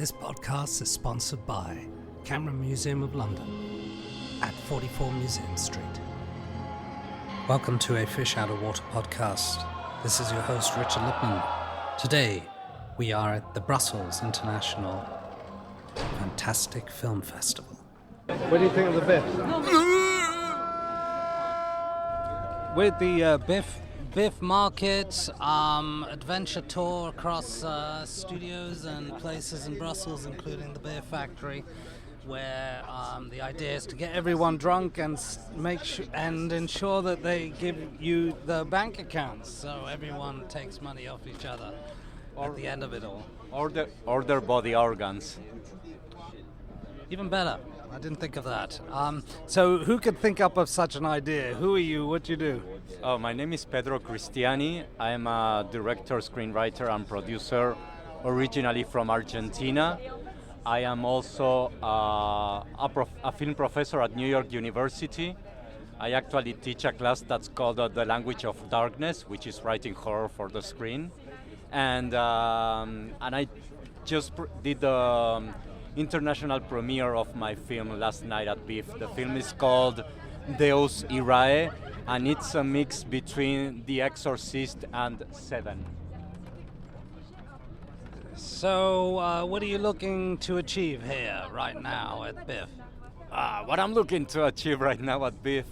This podcast is sponsored by Camera Museum of London at 44 Museum Street. Welcome to a Fish Out of Water podcast. This is your host, Richard Lippman. Today, we are at the Brussels International Fantastic Film Festival. What do you think of the BIFF? With the BIFF market, adventure tour across studios and places in Brussels, including the beer factory, where the idea is to get everyone drunk and and ensure that they give you the bank accounts, so everyone takes money off each other at the end of it all. Or their body organs. Even better. I didn't think of that. So who could think up of such an idea? Who are you? What do you do? Oh, my name is Pedro Cristiani. I am a director, screenwriter, and producer, originally from Argentina. I am also a film professor at New York University. I actually teach a class that's called The Language of Darkness, which is writing horror for the screen. And I just did the international premiere of my film last night at BIFF. The film is called Deus Irae, and it's a mix between The Exorcist and Seven. So what are you looking to achieve here right now at BIFF? What I'm looking to achieve right now at BIFF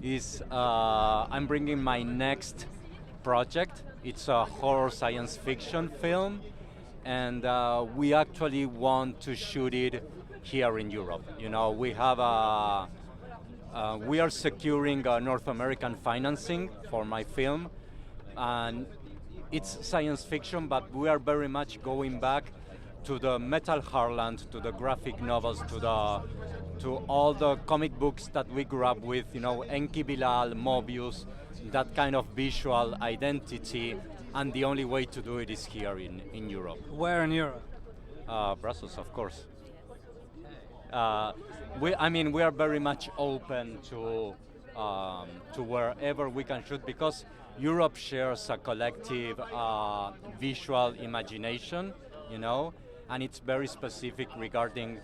is I'm bringing my next project. It's a horror science fiction film, and we actually want to shoot it here in Europe. You know, we are securing North American financing for my film, and it's science fiction, but we are very much going back to the metal heartland, to the graphic novels, to all the comic books that we grew up with. You know, Enki Bilal, Mobius, that kind of visual identity. And the only way to do it is here in Europe. Where in Europe? Brussels, of course. We are very much open to wherever we can shoot, because Europe shares a collective visual imagination, you know, and it's very specific regarding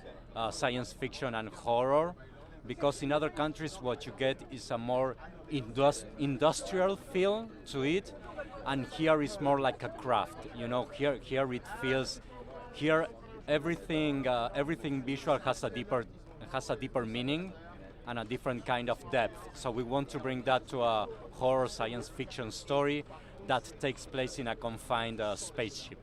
science fiction and horror, because in other countries what you get is a more industrial feel to it. And here is more like a craft, you know. Here it feels, here everything visual has a deeper meaning and a different kind of depth. So we want to bring that to a horror science fiction story that takes place in a confined spaceship.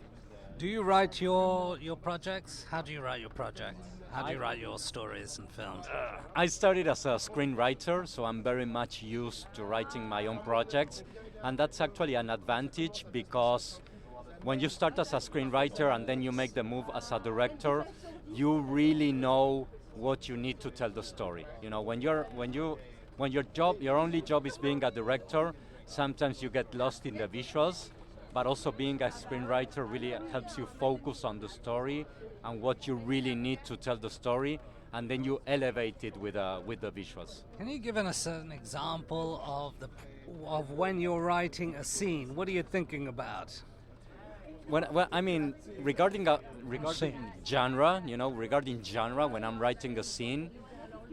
Do you write your projects? How do you write your projects? How do you write your stories and films? I started as a screenwriter, so I'm very much used to writing my own projects. And that's actually an advantage, because when you start as a screenwriter and then you make the move as a director, you really know what you need to tell the story. You know, when your only job is being a director, sometimes you get lost in the visuals, but also being a screenwriter really helps you focus on the story and what you really need to tell the story, and then you elevate it with the visuals. Can you give us an example of when you're writing a scene? What are you thinking about? Regarding genre, you know, when I'm writing a scene,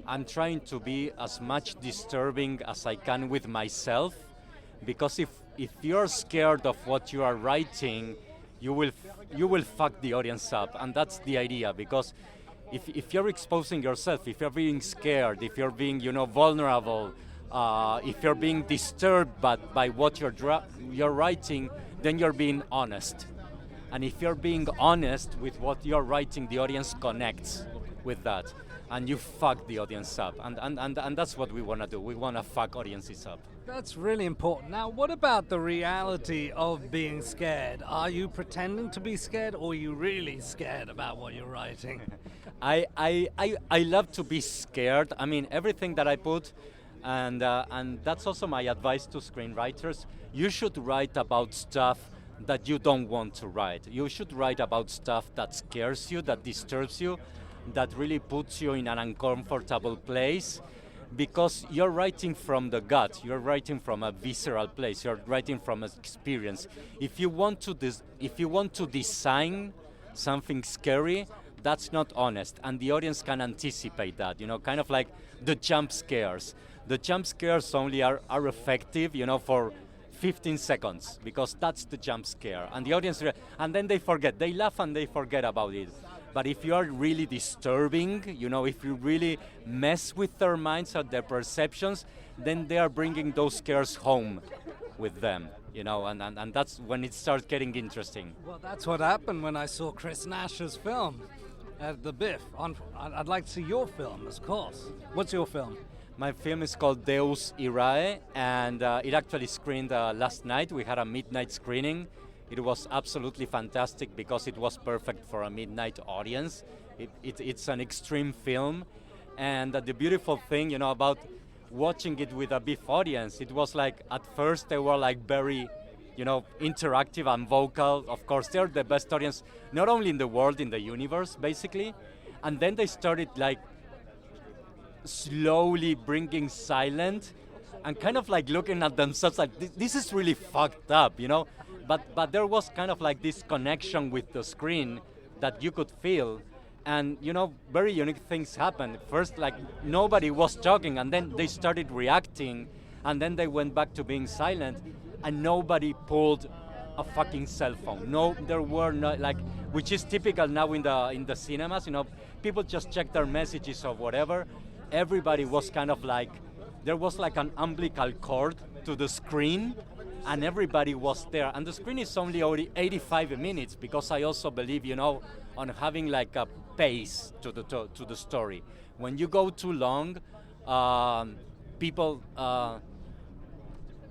I'm trying to be as much disturbing as I can with myself, because if you're scared of what you are writing, you will fuck the audience up, and that's the idea. Because if you're exposing yourself, if you're being scared, if you're being, you know, vulnerable, if you're being disturbed by what you're writing, then you're being honest. And if you're being honest with what you're writing, the audience connects with that, and you fuck the audience up. And that's what we want to do. We want to fuck audiences up. That's really important. Now, what about the reality of being scared? Are you pretending to be scared, or are you really scared about what you're writing? I love to be scared. I mean, everything that I put, and that's also my advice to screenwriters. You should write about stuff that you don't want to write. You should write about stuff that scares you, that disturbs you, that really puts you in an uncomfortable place, because you're writing from the gut, you're writing from a visceral place, you're writing from an experience. If you want to design something scary, that's not honest, and the audience can anticipate that, kind of like the jump scares. The jump scares only are effective, for 15 seconds, because that's the jump scare, and the audience, and then they forget, they laugh and they forget about it. But if you are really disturbing, if you really mess with their minds or their perceptions, then they are bringing those scares home with them, and that's when it starts getting interesting. Well, that's what happened when I saw Chris Nash's film at the BIFF. I'd like to see your film, of course. What's your film? My film is called Deus Irae, and it actually screened last night. We had a midnight screening. It was absolutely fantastic because it was perfect for a midnight audience. It's an extreme film, and the beautiful thing, about watching it with a BIFF audience, it was like, at first they were like very, interactive and vocal. Of course, they're the best audience, not only in the world, in the universe, basically. And then they started like slowly bringing silent and kind of like looking at themselves like, this is really fucked up, But there was kind of like this connection with the screen that you could feel. And, very unique things happened. First, like, nobody was talking, and then they started reacting, and then they went back to being silent, and nobody pulled a fucking cell phone. No, there were not, like, which is typical now in the cinemas, people just check their messages or whatever. Everybody was kind of like, there was like an umbilical cord to the screen, and everybody was there. And the screen is only 85 minutes, because I also believe, on having like a pace to the story. When you go too long,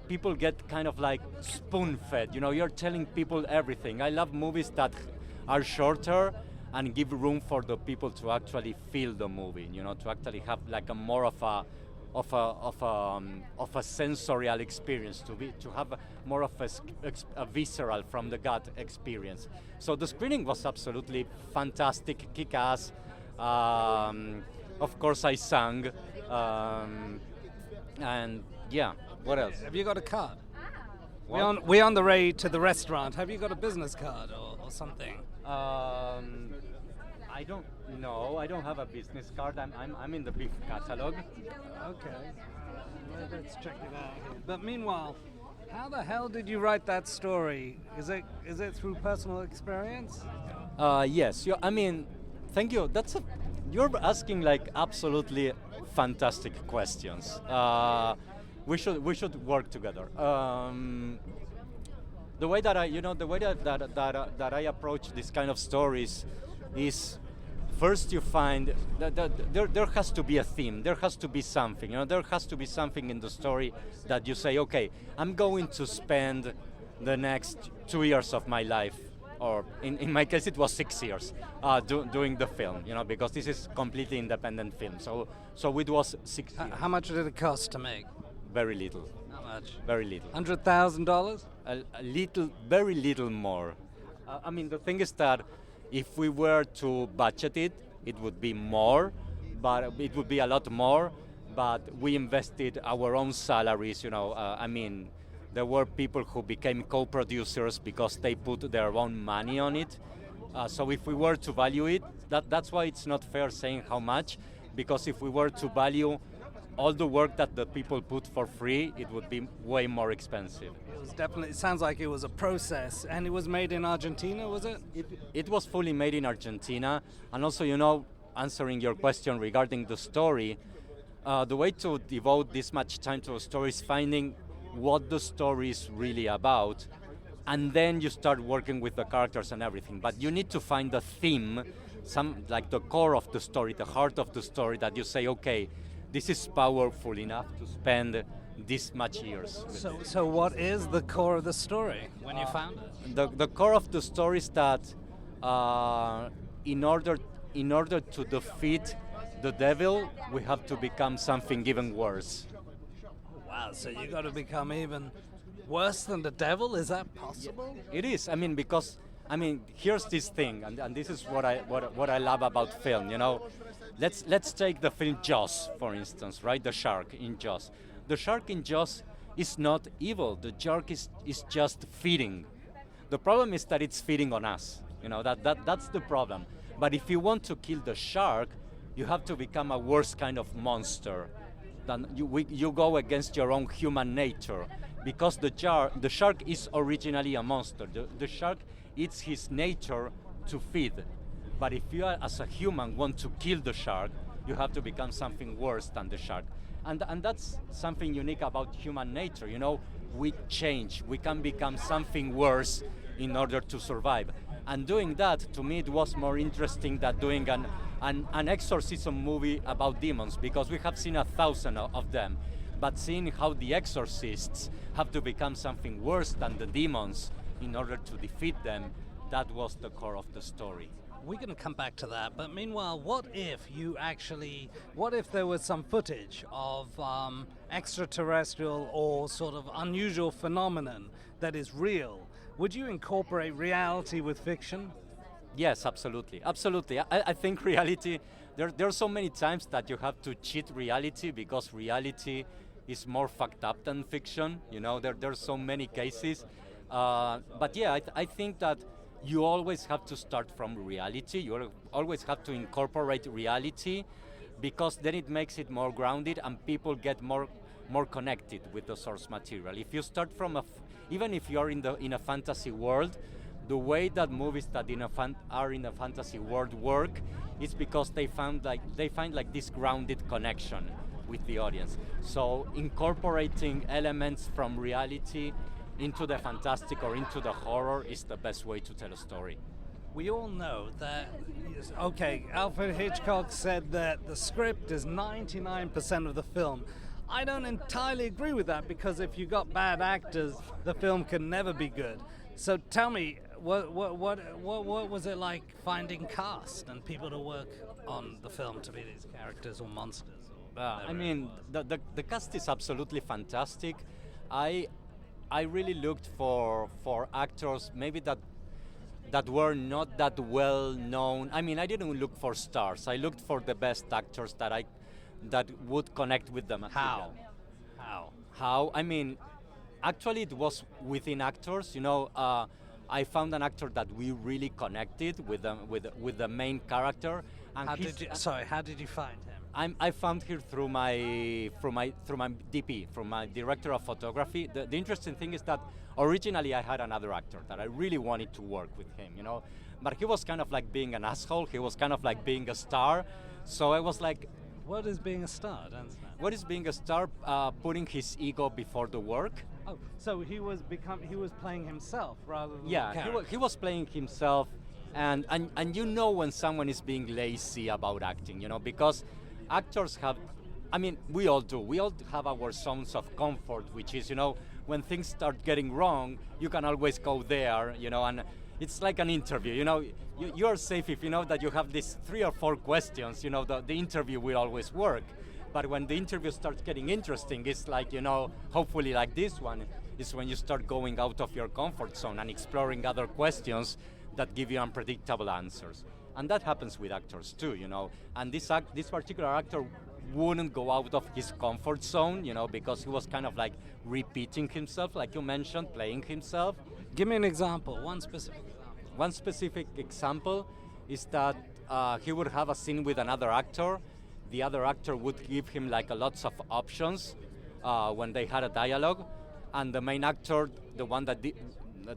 people get kind of like spoon-fed. You're telling people everything. I love movies that are shorter and give room for the people to actually feel the movie. To actually have like a more of a sensorial experience, to have more of a visceral from the gut experience. So the screening was absolutely fantastic, kick-ass. Of course, I sang, and yeah. What else? Have you got a card? We're on the way to the restaurant. Have you got a business card or something? I don't know. I don't have a business card. I'm in the BIFF catalog. Okay. Well, let's check it out here. But meanwhile, how the hell did you write that story? Is it through personal experience? Yes. Thank you. You're asking like absolutely fantastic questions. We should work together. The way that I approach this kind of stories is, first you find that there has to be a theme, there has to be something, there has to be something in the story that you say, okay, I'm going to spend the next 2 years of my life, or in my case it was 6 years, doing the film, because this is completely independent film. So it was 6 years. How much did it cost to make? Very little. How much? Very little. $100,000? A little, very little more. The thing is that if we were to budget it, it would be more, but it would be a lot more. But we invested our own salaries. There were people who became co-producers because they put their own money on it. So if we were to value it, that's why it's not fair saying how much, because if we were to value all the work that the people put for free, it would be way more expensive. It sounds like it was a process, and it was made in Argentina, was it? It was fully made in Argentina, and also, answering your question regarding the story, the way to devote this much time to a story is finding what the story is really about, and then you start working with the characters and everything. But you need to find the theme, like the core of the story, the heart of the story, that you say, okay, this is powerful enough to spend this much years. So what is the core of the story when you found it? The core of the story is that in order to defeat the devil, we have to become something even worse. Oh, wow, so you got to become even worse than the devil? Is that possible? It is. Because here's this thing, and this is what I love about film. Let's take the film Jaws, for instance, right? The shark in Jaws. The shark in Jaws is not evil. The shark is just feeding. The problem is that it's feeding on us. That's the problem. But if you want to kill the shark, you have to become a worse kind of monster. Then you go against your own human nature, because the shark is originally a monster. The shark, it's his nature to feed. But if you are, as a human, want to kill the shark, you have to become something worse than the shark. And that's something unique about human nature. You know, we change. We can become something worse in order to survive. And doing that, to me, it was more interesting than doing an exorcism movie about demons, because we have seen 1,000 of them. But seeing how the exorcists have to become something worse than the demons in order to defeat them, that was the core of the story. We're going to come back to that, but meanwhile, what if there was some footage of extraterrestrial or sort of unusual phenomenon that is real? Would you incorporate reality with fiction? Yes, absolutely. I think reality, there are so many times that you have to cheat reality, because reality is more fucked up than fiction. You know, there are so many cases. But yeah, I think that you always have to start from reality. You always have to incorporate reality, because then it makes it more grounded and people get more connected with the source material. If you start from even if you're in a fantasy world, the way that movies that are in a fantasy world work is because they find this grounded connection with the audience. So incorporating elements from reality into the fantastic or into the horror is the best way to tell a story. We all know that, okay, Alfred Hitchcock said that the script is 99% of the film. I don't entirely agree with that, because if you got bad actors, the film can never be good. So tell me, what was it like finding cast and people to work on the film to be these characters or monsters? I mean, the cast is absolutely fantastic. I really looked for actors maybe that were not that well known. I mean, I didn't look for stars. I looked for the best actors that would connect with the material. How? I mean, actually, it was within actors. You know, I found an actor that we really connected with the main character. And how did you find him? I found her through my DP, from my director of photography. The interesting thing is that originally I had another actor that I really wanted to work with him, you know, but he was kind of like being an asshole. He was kind of like being a star. So I was like, what is being a star? What is being a star? Putting his ego before the work. Oh, so he was playing himself rather than he was playing himself, and you know when someone is being lazy about acting, you know, because actors have, I mean, we all do. We all have our zones of comfort, which is, you know, when things start getting wrong, you can always go there, you know, and it's like an interview, you know. You're safe if you know that you have these 3 or 4 questions, you know, the interview will always work. But when the interview starts getting interesting, it's like, you know, hopefully like this one, is when you start going out of your comfort zone and exploring other questions that give you unpredictable answers. And that happens with actors too, you know. And this particular actor wouldn't go out of his comfort zone, you know, because he was kind of like repeating himself, like you mentioned, playing himself. Give me an example, one specific example. One specific example is that he would have a scene with another actor. The other actor would give him like lots of options when they had a dialogue, and the main actor, the one that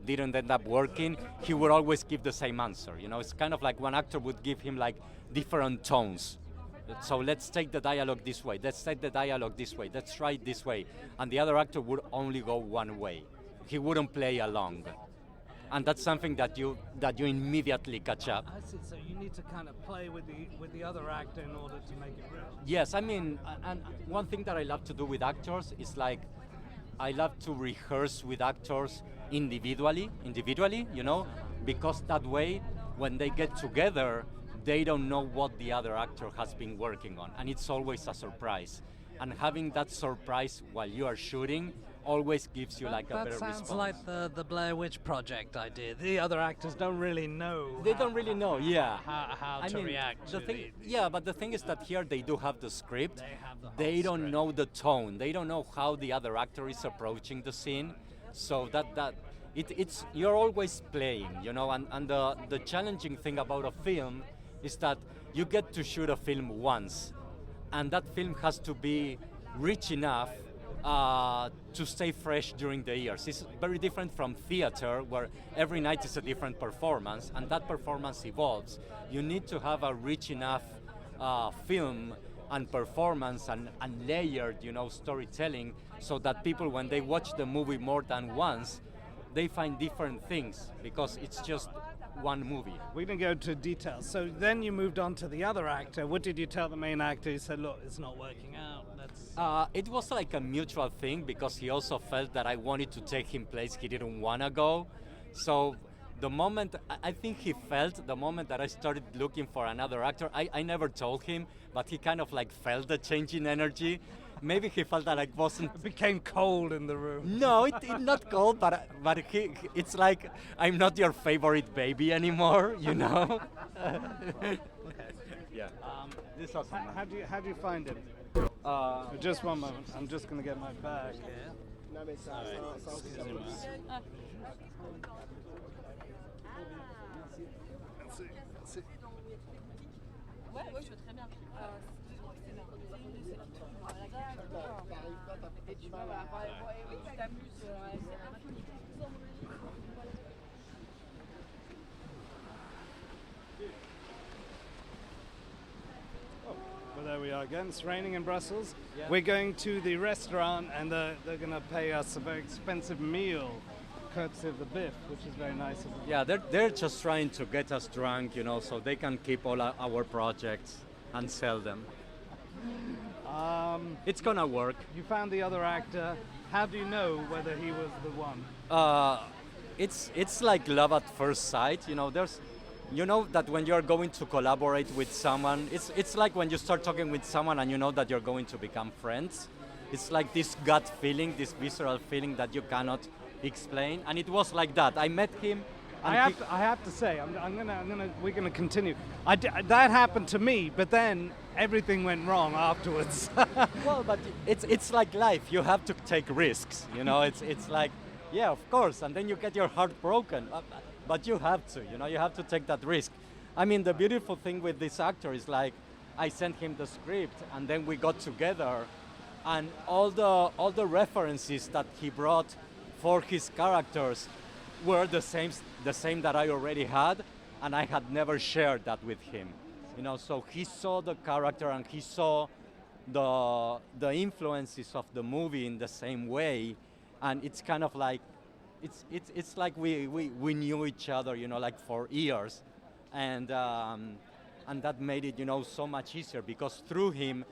didn't end up working, he would always give the same answer. You know, it's kind of like one actor would give him like different tones. So let's take the dialogue this way. Let's take the dialogue this way. Let's try it this way. And the other actor would only go one way. He wouldn't play along. And that's something that you immediately catch up. I see. So you need to kind of play with the other actor in order to make it real. Yes, I mean, and one thing that I love to do with actors is like, I love to rehearse with actors individually, you know, because that way, when they get together, they don't know what the other actor has been working on, and it's always a surprise. And having that surprise while you are shooting always gives you like a better response. That sounds like the Blair Witch Project idea. The other actors don't really know. They don't really know, yeah. How to react. Yeah, but the thing is that here they do have the script. They have the whole They don't script. know the tone. They don't know how the other actor is approaching the scene. So it's you're always playing, you know. And the challenging thing about a film is that you get to shoot a film once, and that film has to be rich enough to stay fresh during the years. It's very different from theater, where every night is a different performance, and that performance evolves. You need to have a rich enough film and performance and layered, storytelling, so that people, when they watch the movie more than once, they find different things, because it's just one movie. We're going to go into details. So then you moved on to the other actor. What did you tell the main actor? He said, look, it's not working out. It was like a mutual thing, because he also felt that I wanted to take him place he didn't want to go. So the moment, I think he felt the moment that I started looking for another actor, I never told him, but he kind of like felt the change in energy. Maybe he felt that I wasn't... It became cold in the room. No, it not cold, but it's like, I'm not your favorite baby anymore, Okay. Yeah. This awesome. How do you find it? Just one moment. I'm just going to get my bag here. Well, there we are again. It's raining in Brussels. Yeah. We're going to the restaurant, and they're going to pay us a very expensive meal, courtesy of the BIFF, which is very nice of them. Yeah, they're just trying to get us drunk, so they can keep all our projects and sell them. It's gonna work. You found the other actor. How do you know whether he was the one? It's like love at first sight. There's, that when you're going to collaborate with someone, it's like when you start talking with someone and you know that you're going to become friends. It's like this gut feeling, this visceral feeling that you cannot explain, and it was like that. I met him. I have to say, we're gonna continue. That happened to me, but then everything went wrong afterwards. Well, but it's like life. You have to take risks. It's like, yeah, of course, and then you get your heart broken. But you have to. You have to take that risk. I mean, the beautiful thing with this actor is like, I sent him the script, and then we got together, and all the references that he brought for his characters were the same that I already had, and I had never shared that with him. So he saw the character and he saw the influences of the movie in the same way, and it's kind of like it's like we knew each other, like for years, and that made it so much easier, because through him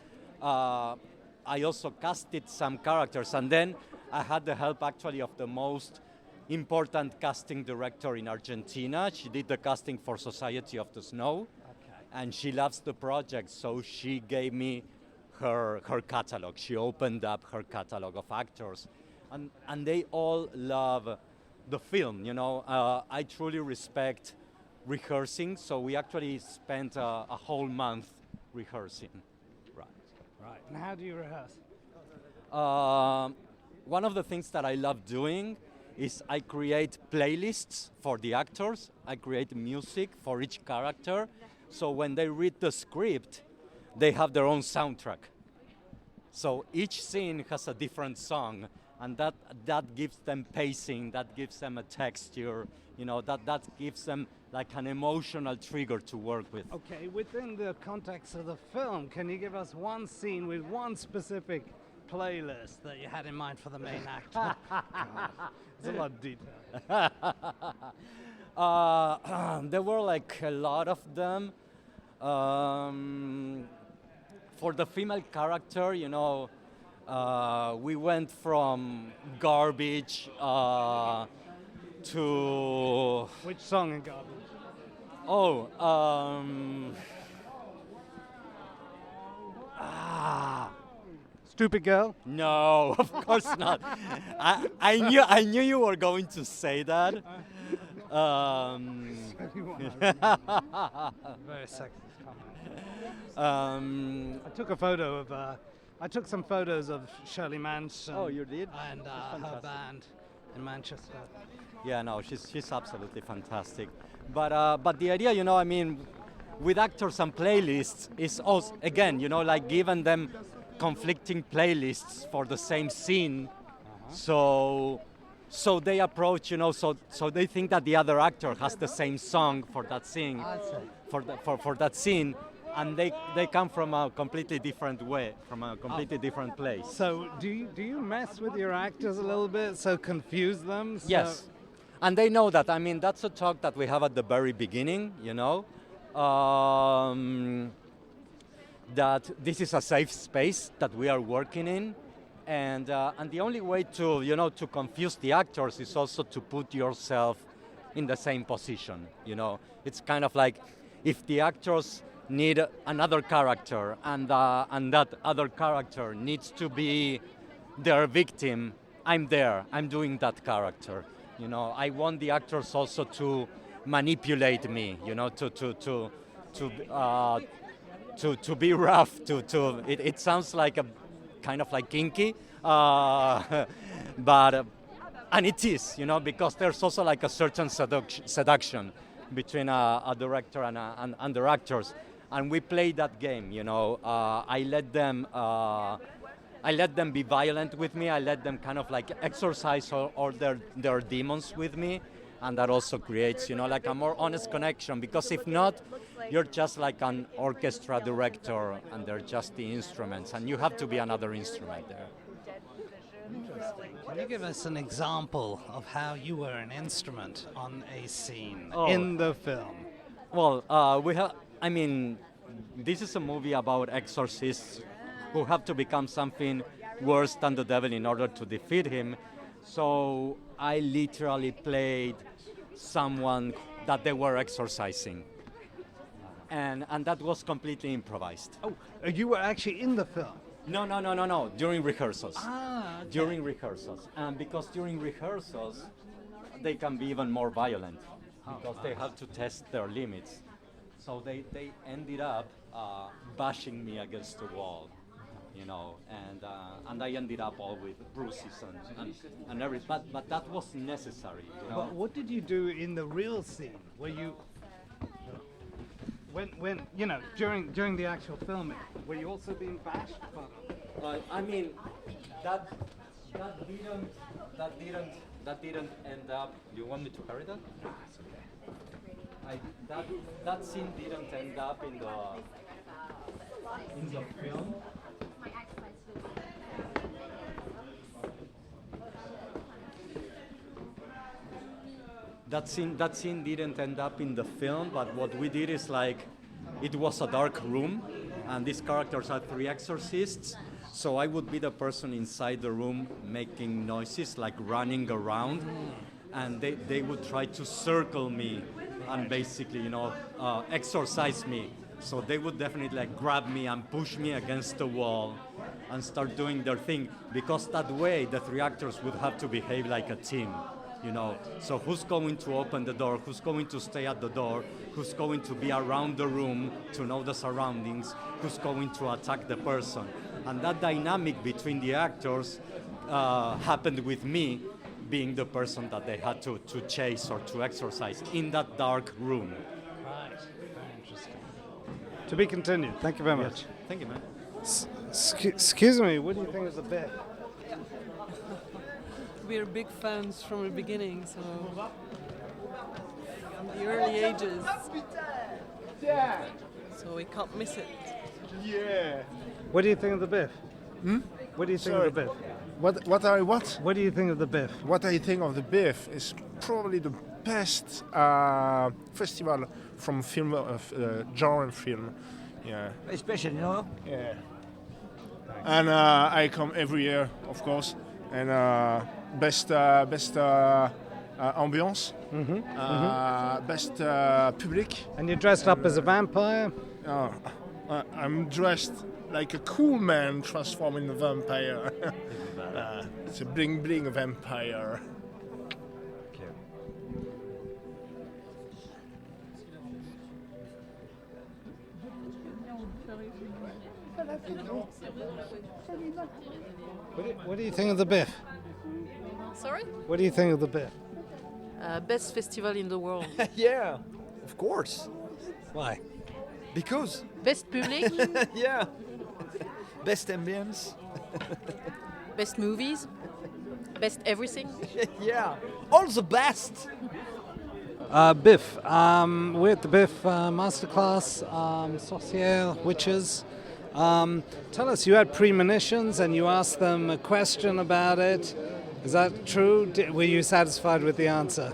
I also casted some characters, and then I had the help actually of the most important casting director in Argentina. She did the casting for Society of the Snow, and she loves the project, so she gave me her catalog. She opened up her catalog of actors, and they all love the film. I truly respect rehearsing, so we actually spent a whole month rehearsing. Right. And how do you rehearse? One of the things that I love doing is I create playlists for the actors. I create music for each character. So when they read the script, they have their own soundtrack. So each scene has a different song, and that gives them pacing, that gives them a texture, that gives them like an emotional trigger to work with. Okay, within the context of the film, can you give us one scene with one specific playlist that you had in mind for the main actor? There's a lot of detail. There were like a lot of them. For the female character, we went from Garbage to... Which song in Garbage? Stupid Girl? No, of course not. I knew you were going to say that. Very sexist comment. I took some photos of Shirley Manson. Oh, you did? And her band in Manchester. Yeah, no, she's absolutely fantastic. But the idea, with actors and playlists is also, again, you know, like giving them conflicting playlists for the same scene. So they approach, you know, so they think that the other actor has the same song for that scene, for that scene, and they come from a completely different way, from a completely different place. So do you mess with your actors a little bit, so confuse them? So Yes, and they know that. I mean, that's a talk that we have at the very beginning, you know, that this is a safe space that we are working in. And the only way to, you know, to confuse the actors is also to put yourself in the same position, you know. It's kind of like if the actors need another character and that other character needs to be their victim, I'm there, I'm doing that character. You know, I want the actors also to manipulate me, you know, to be rough, it sounds like a kind of like kinky, but and it is, you know, because there's also like a certain seduction between a director and their actors, and we play that game, you know. I let them be violent with me. I let them kind of like exercise all their demons with me, and that also creates, you know, like a more honest connection. Because if not, you're just like an orchestra director, and they're just the instruments, and you have to be another instrument there. Interesting. Can you give us an example of how you were an instrument on a scene Oh. in the film? Well, we have. I mean, this is a movie about exorcists who have to become something worse than the devil in order to defeat him. So I literally played someone that they were exorcising. And that was completely improvised. Oh, you were actually in the film. No. During rehearsals. Ah, okay. During rehearsals. And because during rehearsals, they can be even more violent. Because they have to test their limits. So they ended up bashing me against the wall, you know, and I ended up all with bruises and everything. But that was necessary, you know. But what did you do in the real scene? Were you, when you know, during the actual filming, were you also being bashed? I mean, that didn't end up. You want me to carry that? It's okay. That scene didn't end up in the film. That scene didn't end up in the film, but what we did is like, it was a dark room, and these characters are three exorcists, so I would be the person inside the room making noises, like running around, and they would try to circle me and basically, you know, exorcise me. So they would definitely like grab me and push me against the wall and start doing their thing, because that way the three actors would have to behave like a team. You know, so who's going to open the door, who's going to stay at the door, who's going to be around the room to know the surroundings, who's going to attack the person. And that dynamic between the actors happened with me being the person that they had to chase or to exorcise in that dark room. Right, very interesting. To be continued. Thank you very much. Thank you, man. Excuse me, what do you think of the bit? We're big fans from the beginning, so from the early ages. So we can't miss it. Yeah. What do you think of the BIFF? What do you think Sorry. of the BIFF? What? What do you think of the BIFF? What I think of the BIFF is probably the best festival from film genre film. Yeah. Very special, you know? Yeah. And I come every year, of course. And best ambiance, best public. And you're dressed up as a vampire? I'm dressed like a cool man transformed in a vampire. It's a bling bling vampire. What do you think of the BIFF? Sorry? What do you think of the BIFF? Best festival in the world. Yeah, of course. Why? Because, Best public, yeah, best ambience. best movies, best everything. Yeah, all the best. Biff, we're at the Biff Masterclass, Sorcière, Witches. Tell us, you had premonitions and you asked them a question about it. Is that true? Were you satisfied with the answer?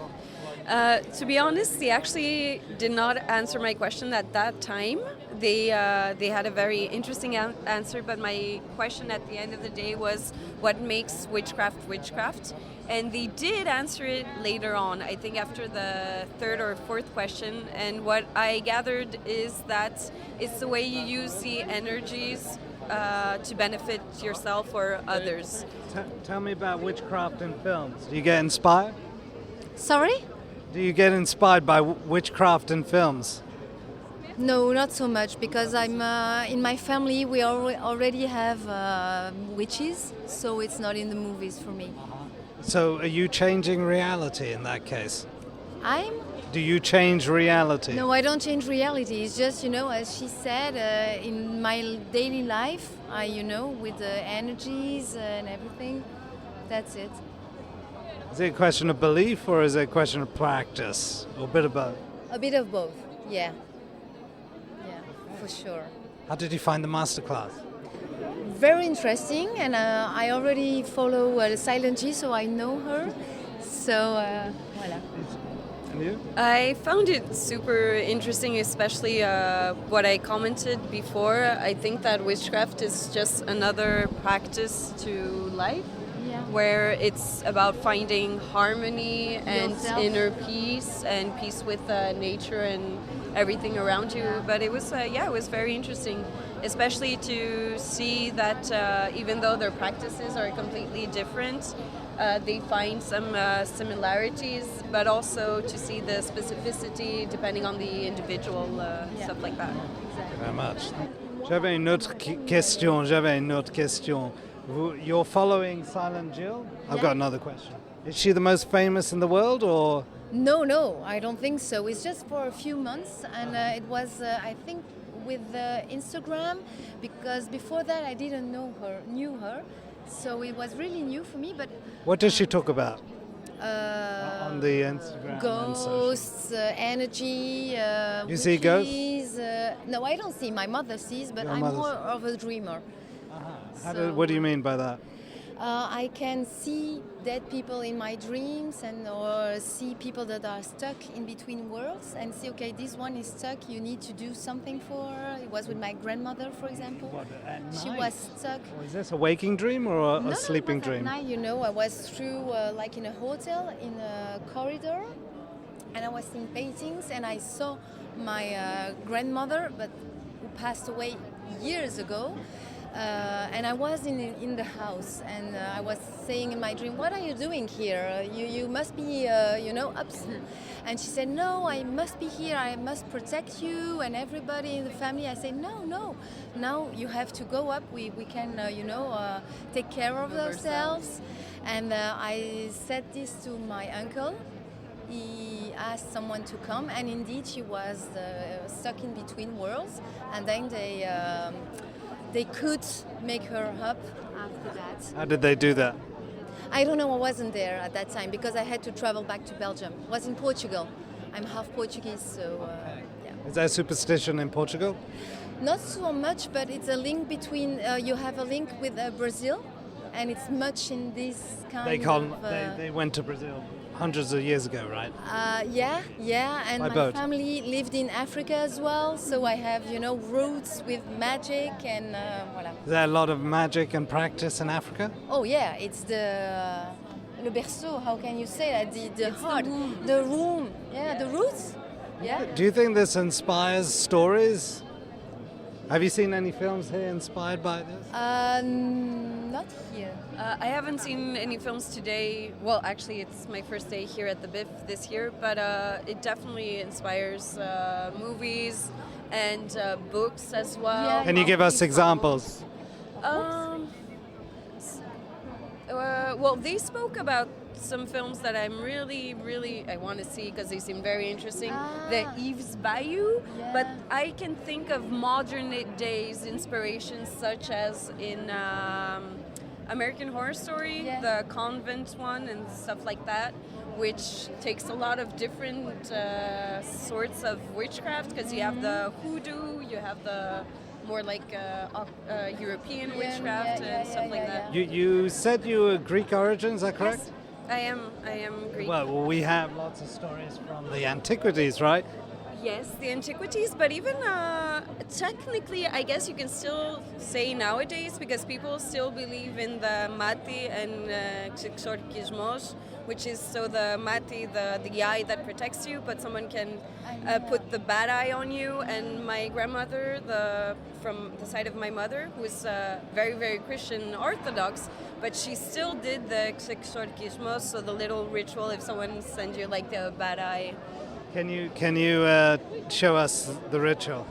To be honest, they actually did not answer my question at that time. They had a very interesting answer, but my question at the end of the day was, what makes witchcraft witchcraft? And they did answer it later on, I think after the third or fourth question. And what I gathered is that it's the way you use the energies to benefit yourself or others. Tell me about witchcraft in films. Do you get inspired? Sorry? Do you get inspired by witchcraft in films? No, not so much, because I'm in my family we already have witches, so it's not in the movies for me. So are you changing reality in that case? I'm? Do you change reality? No, I don't change reality. It's just, as she said, in my daily life, with the energies and everything, that's it. Is it a question of belief or is it a question of practice? Or a bit of both? A bit of both, yeah. Yeah, for sure. How did you find the masterclass? Very interesting, and I already follow Silent G, so I know her. So, voilà. And you? I found it super interesting, especially what I commented before. I think that witchcraft is just another practice to life, where it's about finding harmony and inner peace and peace with nature and everything around you. But it was, it was very interesting, especially to see that even though their practices are completely different, they find some similarities, but also to see the specificity depending on the individual, stuff like that. Very much. J'avais une autre question. You're following Silent Jill? I've got another question. Is she the most famous in the world, or? No, I don't think so. It's just for a few months, and it was, I think, with Instagram, because before that I didn't knew her, so it was really new for me. But what does she talk about on the Instagram? Ghosts, energy. You see ghosts? No, I don't see. My mother sees, but I'm more of a dreamer. What do you mean by that? I can see dead people in my dreams, or see people that are stuck in between worlds, and see, okay, this one is stuck, you need to do something for her. It was with my grandmother, for example. What, at night? She was stuck. Is this a waking dream or a sleeping No, dream? at night, I was through, like in a hotel, in a corridor, and I was seeing paintings, and I saw my grandmother, but who passed away years ago. And I was in the house, and I was saying in my dream, "What are you doing here? You must be, upset." And she said, "No, I must be here. I must protect you and everybody in the family." I said, "No. Now you have to go up. We can, take care of ourselves." And I said this to my uncle. He asked someone to come, and indeed she was stuck in between worlds, and then they could make her up after that. How did they do that? I don't know, I wasn't there at that time because I had to travel back to Belgium. I was in Portugal. I'm half Portuguese, so yeah. Is there superstition in Portugal? Not so much, but it's a link between, you have a link with Brazil, and it's much in this kind They went to Brazil hundreds of years ago, right? Yeah, and By my boat. family lived in Africa as well, so I have, roots with magic and voilà. Is there a lot of magic and practice in Africa? Oh yeah, it's le berceau, how can you say that? The heart, the room, yeah, the roots, yeah. Do you think this inspires stories? Have you seen any films here inspired by this? Not here. I haven't seen any films today. Well, actually, it's my first day here at the BIFF this year, but it definitely inspires movies and books as well. Yeah. Can you give us examples? Well, they spoke about some films that I'm really I want to see because they seem very interesting. The Eve's Bayou, but I can think of modern days inspirations such as in American Horror Story, the convent one and stuff like that, which takes a lot of different sorts of witchcraft because you have the hoodoo, you have the more like European witchcraft and stuff like that. You said you were Greek origin, is that correct? Yes, I am Greek. Well, we have lots of stories from the antiquities, right? Yes, the antiquities, but even technically, I guess you can still say nowadays because people still believe in the mati and xixorkismos, which is so the mati, the eye that protects you, but someone can put the bad eye on you. And my grandmother, from the side of my mother, who is very Christian Orthodox, but she still did the xixorkismos, so the little ritual if someone sends you like the bad eye. Can you show us the ritual?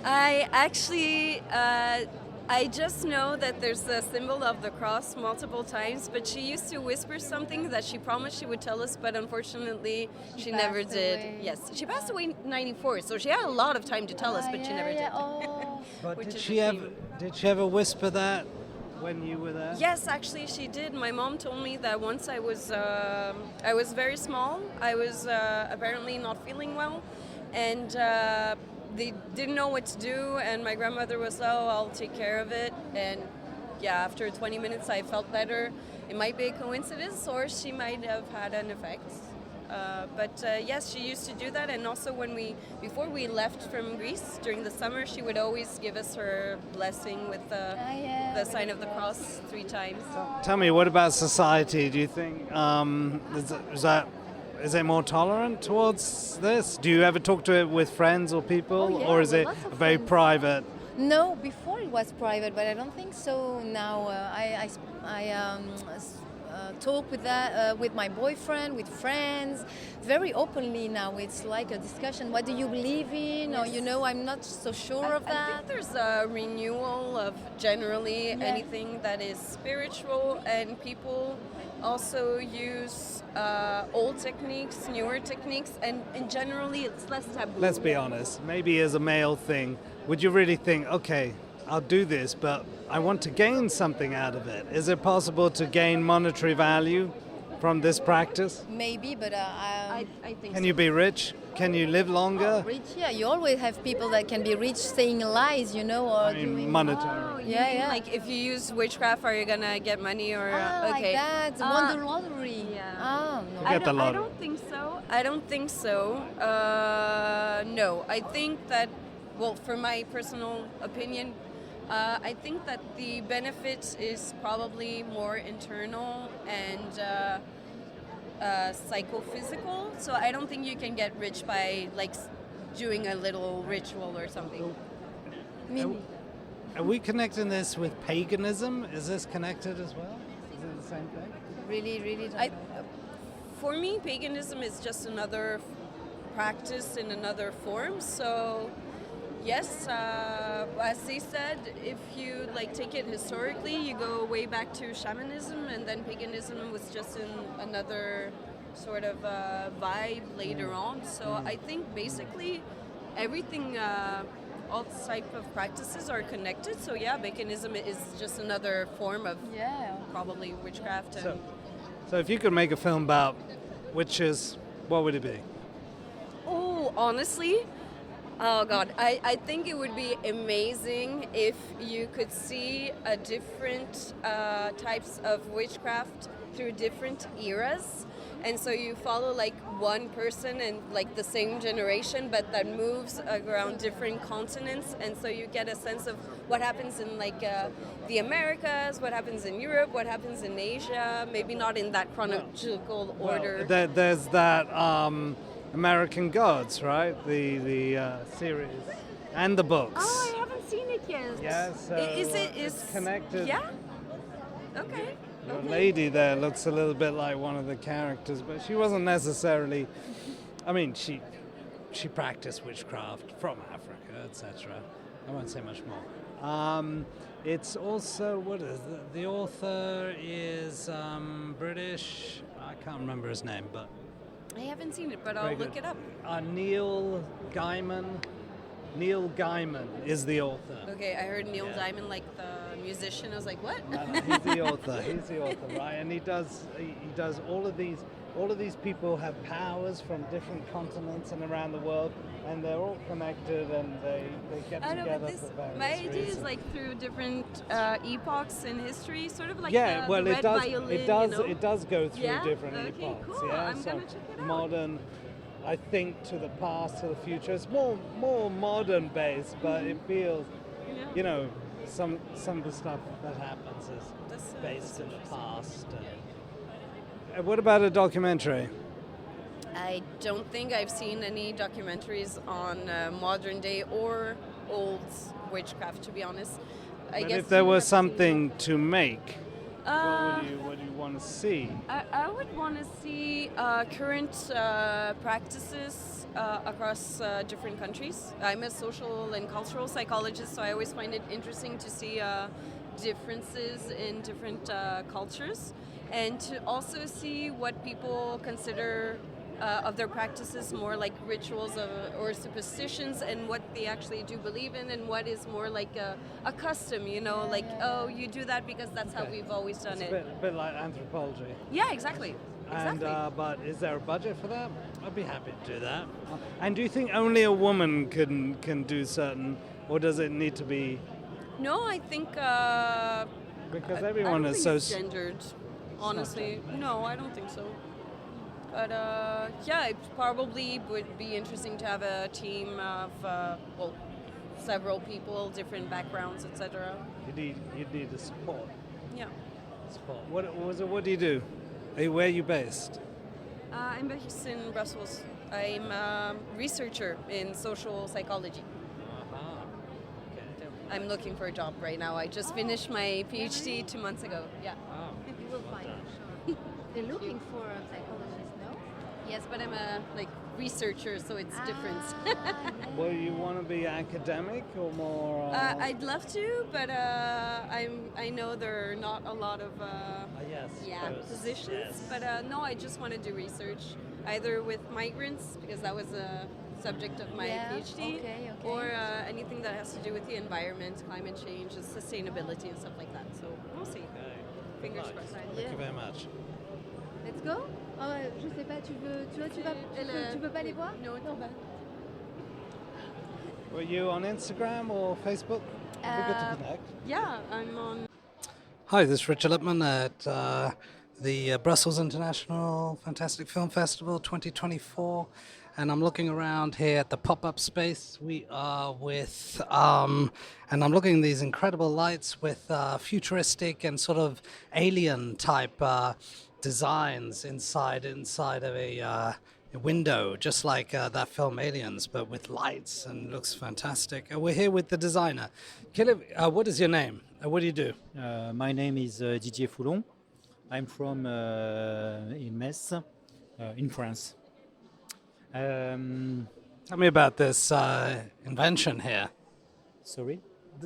I actually, I just know that there's the symbol of the cross multiple times, but she used to whisper something that she promised she would tell us, but unfortunately she never did. Yes, she passed away in '94, so she had a lot of time to tell us, but she never did. Oh. But did she ever whisper that when you were there? Yes, actually she did. My mom told me that once I was very small. I was apparently not feeling well, and they didn't know what to do. And my grandmother was, I'll take care of it. And yeah, after 20 minutes, I felt better. It might be a coincidence, or she might have had an effect. But yes, she used to do that, and also before we left from Greece during the summer, she would always give us her blessing with the sign of the cross 3 times. Tell me, what about society? Do you think is it more tolerant towards this? Do you ever talk to it with friends or people, or is it very private? No, before it was private, but I don't think so now. I talk with my boyfriend, with friends, very openly now. It's like a discussion. What do you believe in? Or I'm not so sure of that. I think there's a renewal of generally anything that is spiritual, and people also use old techniques, newer techniques, and generally it's less taboo. Let's be honest. Maybe as a male thing, would you really think, okay, I'll do this, but I want to gain something out of it? Is it possible to gain monetary value from this practice? Maybe, but I think Can you be rich? Can you live longer? Rich, yeah. You always have people that can be rich saying lies, or doing monetary. Yeah. Like if you use witchcraft, are you gonna get money or okay? Like that. Won the lottery. Yeah. No. Get the lottery. I don't think so. No, I think that. Well, for my personal opinion, I think that the benefit is probably more internal and psychophysical. So I don't think you can get rich by doing a little ritual or something. Are we connecting this with paganism? Is this connected as well? Is it the same thing? Really. For me, paganism is just another practice in another form. So. Yes, as they said, if you take it historically, you go way back to shamanism, and then paganism was just in another sort of vibe later on. So I think basically everything, all type of practices are connected. So yeah, paganism is just another form of probably witchcraft. So if you could make a film about witches, what would it be? Oh, honestly. Oh God, I think it would be amazing if you could see a different types of witchcraft through different eras. And so you follow one person and the same generation, but that moves around different continents. And so you get a sense of what happens in the Americas, what happens in Europe, what happens in Asia, maybe not in that chronological order. There's that American Gods, right? The series and the books. Oh, I haven't seen it yet. Yeah, so it's connected. Yeah. Okay. The lady there looks a little bit like one of the characters, but she wasn't necessarily. I mean, she practiced witchcraft from Africa, etc. I won't say much more. It's also the author is British. I can't remember his name, but I haven't seen it, but I'll Very look good. it up. Neil Gaiman. Neil Gaiman is the author. Okay, I heard Neil Yeah. Diamond, like the musician. I was like, what? No, he's the author. He's the author, right? And he does all of these. All of these people have powers from different continents and around the world, and they're all connected, and they get I know, together but this, for various my idea reasons. is like through different epochs in history, sort of like yeah, the well, red it does. violin, It does. you know? It does go through Yeah? different Okay, epochs. cool. Yeah, I'm so gonna check it out. modern. I think to the past, to the future. It's more modern based, but it feels, Yeah. you know, some of the stuff that happens is That's, based in the past. Yeah. What about a documentary? I don't think I've seen any documentaries on modern day or old witchcraft, to be honest. I But guess if there you was have seen- something to make, Uh, what do you want to see? I would want to see current practices across different countries. I'm a social and cultural psychologist, so I always find it interesting to see differences in different cultures, and to also see what people consider of their practices more like rituals or superstitions, and what they actually do believe in, and what is more like a custom, you know, like, oh, you do that because that's how Okay. we've always done It's it. a bit like anthropology. Yeah, exactly. And Exactly. but is there a budget for that? I'd be happy to do that. And do you think only a woman can do certain, or does it need to be? No, I think Because I everyone don't is think so. it's gendered. Honestly, no, I don't think so. But yeah, it probably would be interesting to have a team of well, several people, different backgrounds, etc. You need the support. Yeah. Support. What do you do? Where are you based? I'm based in Brussels. I'm a researcher in social psychology. I'm looking for a job right now. I just finished my PhD 2 months ago. Yeah. You will find it. They're looking for a psychologist, no? Yes, but I'm a researcher, so it's different. Well, you want to be academic or more? I'd love to, but I know there are not a lot of yes, positions. yes. But no, I just want to do research, either with migrants, because that was a subject of my PhD, okay. or anything that has to do with the environment, climate change, and sustainability and stuff like that. So we'll see. Fingers crossed. Thank you very much. Let's go. Je sais pas, tu veux pas les voir? No, it's not bad. Were you on Instagram or Facebook? It'd be good to connect. Yeah, I'm on. Hi, this is Richard Lipman at the Brussels International Fantastic Film Festival 2024, and I'm looking around here at the pop-up space. We are with, and I'm looking at these incredible lights with futuristic and sort of alien type designs inside of a window, just like that film Aliens, but with lights, and looks fantastic. We're here with the designer. What is your name? What do you do? My name is Didier Foulon. I'm from in Metz, in France. Tell me about this invention here. Sorry?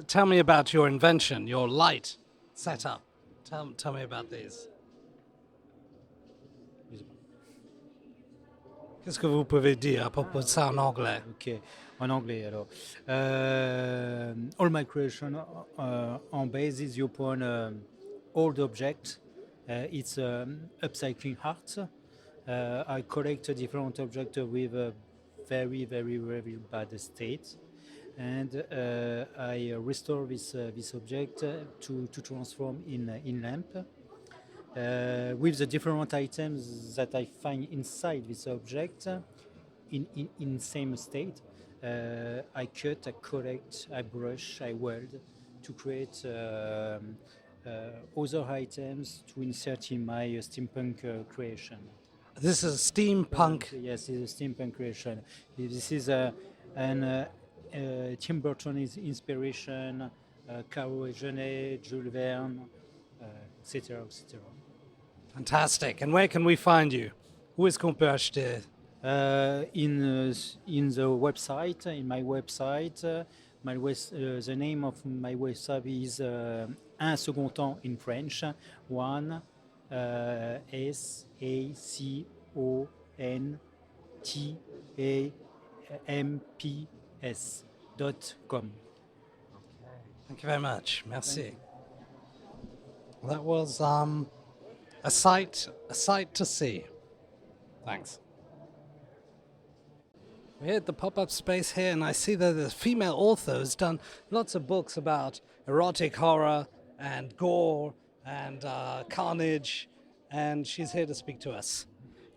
Tell me about your invention, your light setup. Tell me about these. Qu'est-ce que vous pouvez dire à propos de ça en anglais? Ok, en anglais alors. All my creation on basis upon old object. It's upcycling art. I collect different objects with a very, very, very bad state, and I restore this object to transform in lamp. With the different items that I find inside this object in same state, I cut, I collect, I brush, I weld to create other items to insert in my steampunk creation. This is steampunk. Yes, it's a steampunk creation. This is Tim Burton's inspiration, Caro Genet, Jules Verne, etc., etc. Fantastic. And where can we find you? Où est-ce qu'on peut acheter? In the website, in my website, the name of my website is Un Second Temps in French, one SACONTAMPS.com. Thank you very much. Merci. That was a sight to see. Thanks. We're at the pop-up space here, and I see that the female author has done lots of books about erotic horror and gore and carnage, and she's here to speak to us.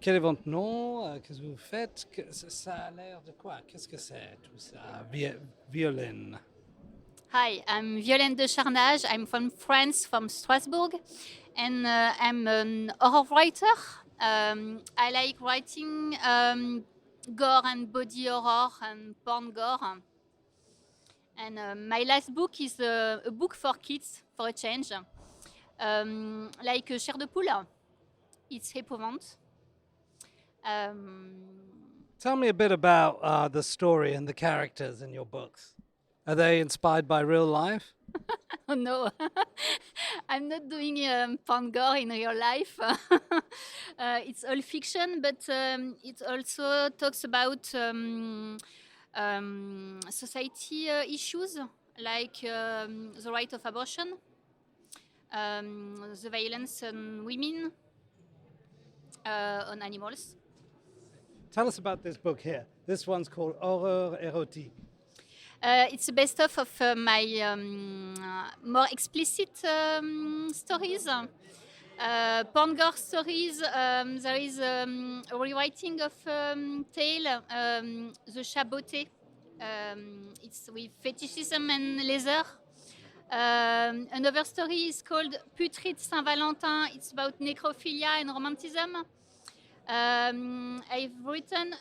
Quel est votre nom? Qu'est-ce que vous faites? Ça a l'air de quoi? Qu'est-ce que c'est tout ça? Violaine. Hi, I'm Violaine de Charnage. I'm from France, from Strasbourg, and I'm an horror writer. I like writing gore and body horror and porn gore. And my last book is a book for kids, for a change, like Chair de Poule. It's épouvante. Tell me a bit about the story and the characters in your books. Are they inspired by real life? Oh no, I'm not doing porn gore in real life. It's all fiction, but it also talks about society issues like the right of abortion, the violence on women, on animals. Tell us about this book here. This one's called Horreur Érotique. It's a best-of of my more explicit stories. Porn gore stories. There is a rewriting of tale, The Chaboté. It's with fetishism and leather. Another story is called Putride Saint-Valentin. It's about necrophilia and romanticism. I've written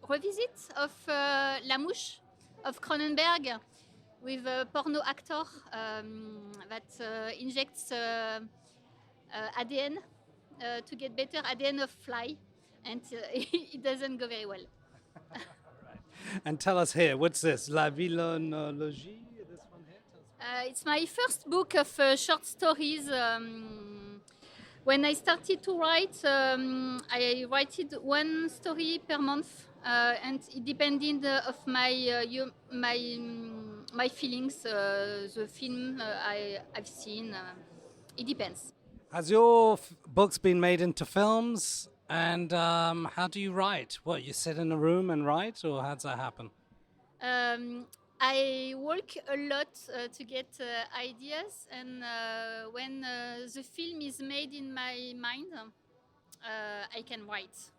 revisit of La Mouche of Cronenberg with a porno actor that injects ADN to get better ADN of fly, and it doesn't go very well. And tell us here, what's this? La Villonologie? This one here? It's my first book of short stories. When I started to write, I wrote one story per month. And it depended of my feelings, the film I've seen. It depends. Has your books been made into films? And how do you write? What, you sit in a room and write, or how does that happen? I work a lot to get ideas, and when the film is made in my mind, I can write.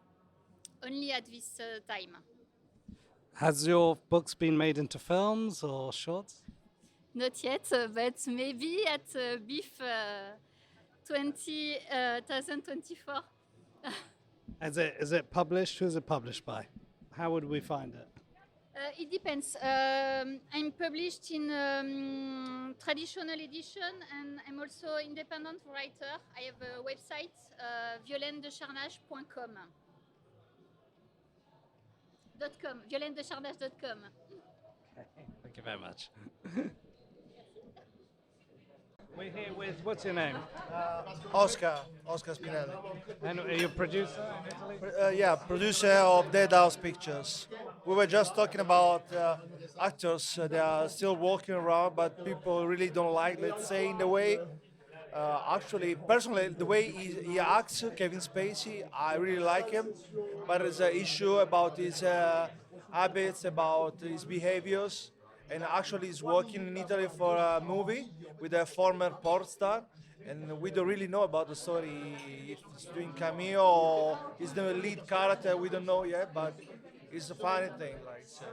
Only at this time. Has your books been made into films or shorts? Not yet, but maybe at BIFFF 2024. Is it published? Who's it published by? How would we find it? It depends. I'm published in traditional edition, and I'm also independent writer. I have a website, violainedecharnage.com. violainedecharnage.com. Okay, thank you very much. We're here with, what's your name? Oscar Spinelli. And are you a producer in Italy? Yeah, producer of Dead House Pictures. We were just talking about actors. They are still walking around, but people really don't like, let's say, in the way. Actually, personally, the way he acts, Kevin Spacey, I really like him. But there's an issue about his habits, about his behaviors. And actually, he's working in Italy for a movie with a former porn star. And we don't really know about the story, if he's doing cameo or he's the lead character, we don't know yet, but it's a funny thing. Like, so.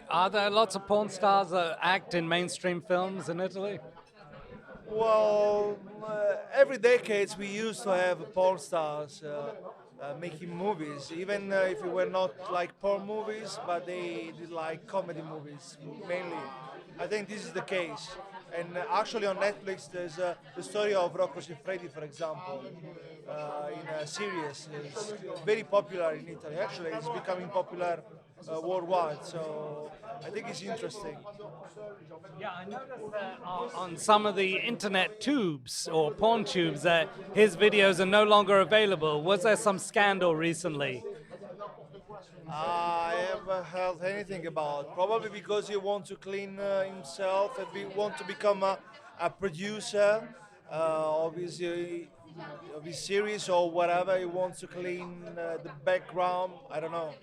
Are there lots of porn stars that act in mainstream films in Italy? Well, every decade we used to have porn stars making movies, even if it were not like porn movies, but they did like comedy movies mainly. I think this is the case. And actually on Netflix, there's the story of Rocco Siffredi, for example, in a series. It's very popular in Italy. Actually, it's becoming popular worldwide. So I think it's interesting. Yeah, I noticed that on some of the internet tubes or porn tubes that his videos are no longer available. Was there some scandal recently? I haven't heard anything about. Probably because he wants to clean himself and want to become a producer of his series or whatever. He wants to clean the background. I don't know.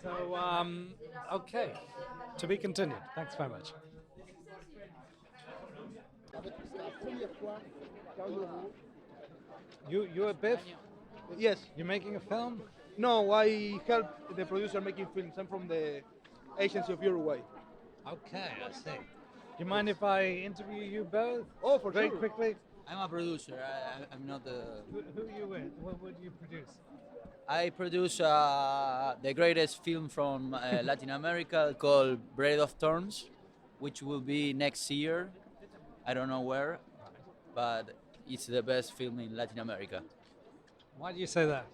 So, okay. To be continued. Thanks very much. You a Biff? Yes. You're making a film? No, I help the producer making films. I'm from the agency of Uruguay. Okay, I see. Do you mind if I interview you both? Oh, for very sure. quickly. I'm a producer. I'm not the. Who are you with? What would you produce? I produce the greatest film from Latin America called Bread of Thorns, which will be next year. I don't know where, but it's the best film in Latin America. Why do you say that?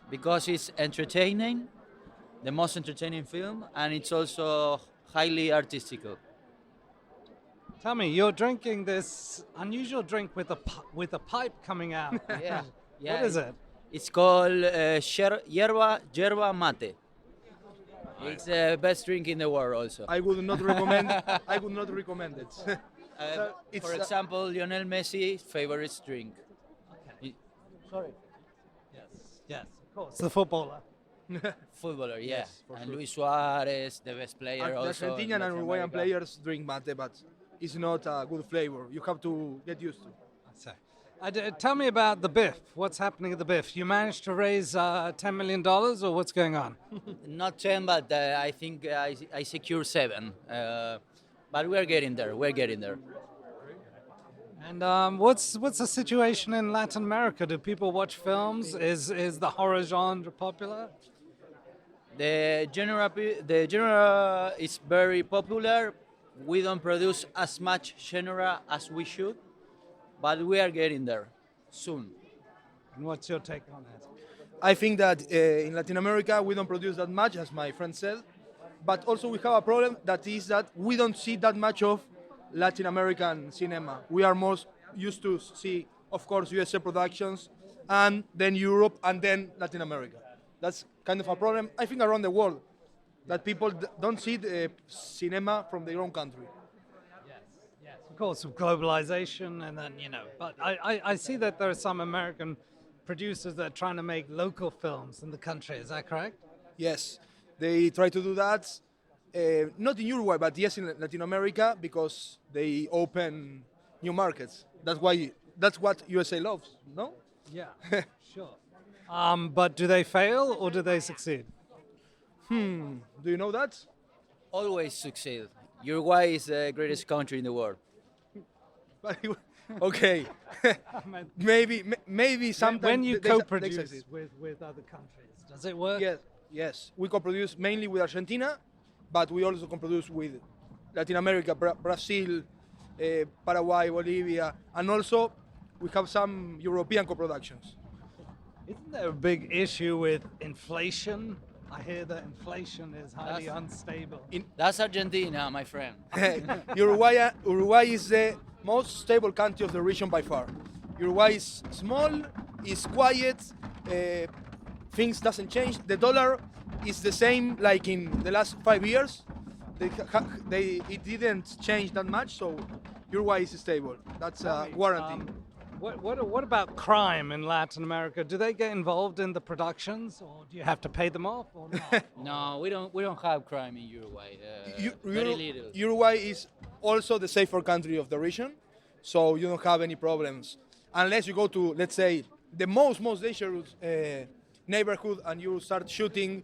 Because it's entertaining, the most entertaining film, and it's also highly artistical. Tell me, you're drinking this unusual drink with a pipe coming out. Yeah. What is it? It's called yerba mate. It's the best drink in the world, also. I would not recommend. I would not recommend it. For example, Lionel Messi's favorite drink. Okay. Sorry. Yes, of course. The footballer. Footballer, yeah. Yes, for And sure. Luis Suarez, the best player The also. in Argentinian and Latin Uruguayan America. players drink mate, but it's not a good flavor. You have to get used to. Tell me about the BIFF. What's happening at the BIFF? You managed to raise $10 million, or what's going on? Not 10, but I think I secured 7. But we're getting there. We're getting there. And what's the situation in Latin America? Do people watch films? Is the horror genre popular? The genre is very popular. We don't produce as much genre as we should, but we are getting there soon. And what's your take on that? I think that in Latin America we don't produce that much, as my friend said, but also we have a problem that is that we don't see that much of Latin American cinema. We are most used to see, of course, USA productions, and then Europe, and then Latin America. That's kind of a problem, I think, around the world, that people don't see the cinema from their own country. Yes, of course, with globalization, and then, but I see that there are some American producers that are trying to make local films in the country. Is that correct? Yes, they try to do that, not in Uruguay, but yes, in Latin America, because they open new markets. That's what USA loves, no? Yeah, sure. But do they fail or do they succeed? Do you know that? Always succeed. Uruguay is the greatest country in the world. Okay, maybe sometimes when you they co-produce succeed. with other countries, does it work? Yes. We co-produce mainly with Argentina, but we also co-produce with Latin America, Brazil, Paraguay, Bolivia, and also we have some European co-productions. Isn't there a big issue with inflation? I hear that inflation is highly unstable. That's Argentina, my friend. Uruguay is the most stable country of the region by far. Uruguay is small, is quiet, things doesn't change. The dollar is the same like in the last 5 years. It didn't change that much, so Uruguay is stable. That's a warranty. What about crime in Latin America? Do they get involved in the productions, or do you have to pay them off, or not? No, we don't have crime in Uruguay. Very little. Uruguay is also the safer country of the region, so you don't have any problems. Unless you go to, let's say, the most dangerous neighborhood and you start shooting,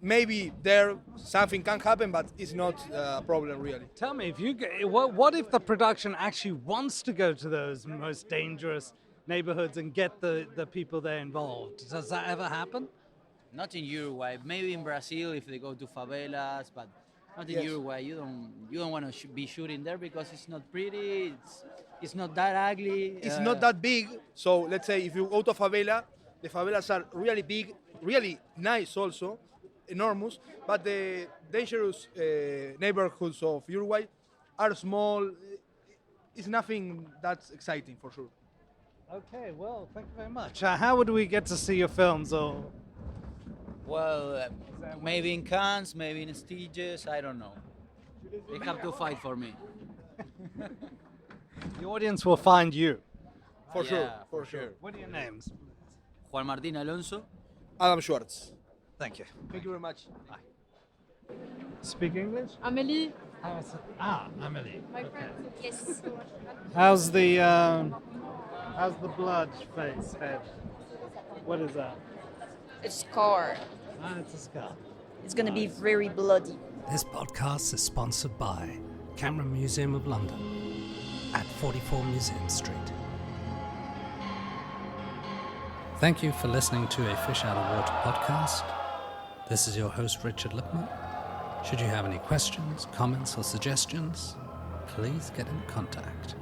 maybe there something can happen, but it's not a problem really. Tell me, what if the production actually wants to go to those most dangerous neighborhoods and get the people there involved? Does that ever happen? Not in Uruguay. Maybe in Brazil if they go to favelas, but Not in Yes. Uruguay. You don't want to be shooting there because it's not pretty. It's not that ugly. It's not that big. So let's say if you go to a favela, the favelas are really big, really nice also, enormous. But the dangerous neighborhoods of Uruguay are small. It's nothing that's exciting for sure. Okay, well, thank you very much. How would we get to see your films? Or Well, maybe in Cannes, maybe in Stages. I don't know. They have to fight for me. the audience will find you. For sure, Yeah, for sure. What are your names? Juan Martín Alonso. Adam Schwartz. Thank you. Thank you very much. Speak English? Amélie. Amelie. My friend. Yes. How's the blood face head? What is that? It's scar. It's a scar. It's going to be very bloody. This podcast is sponsored by Camera Museum of London at 44 Museum Street. Thank you for listening to a Fish Out of Water podcast. This is your host, Richard Lipman. Should you have any questions, comments, or suggestions, please get in contact.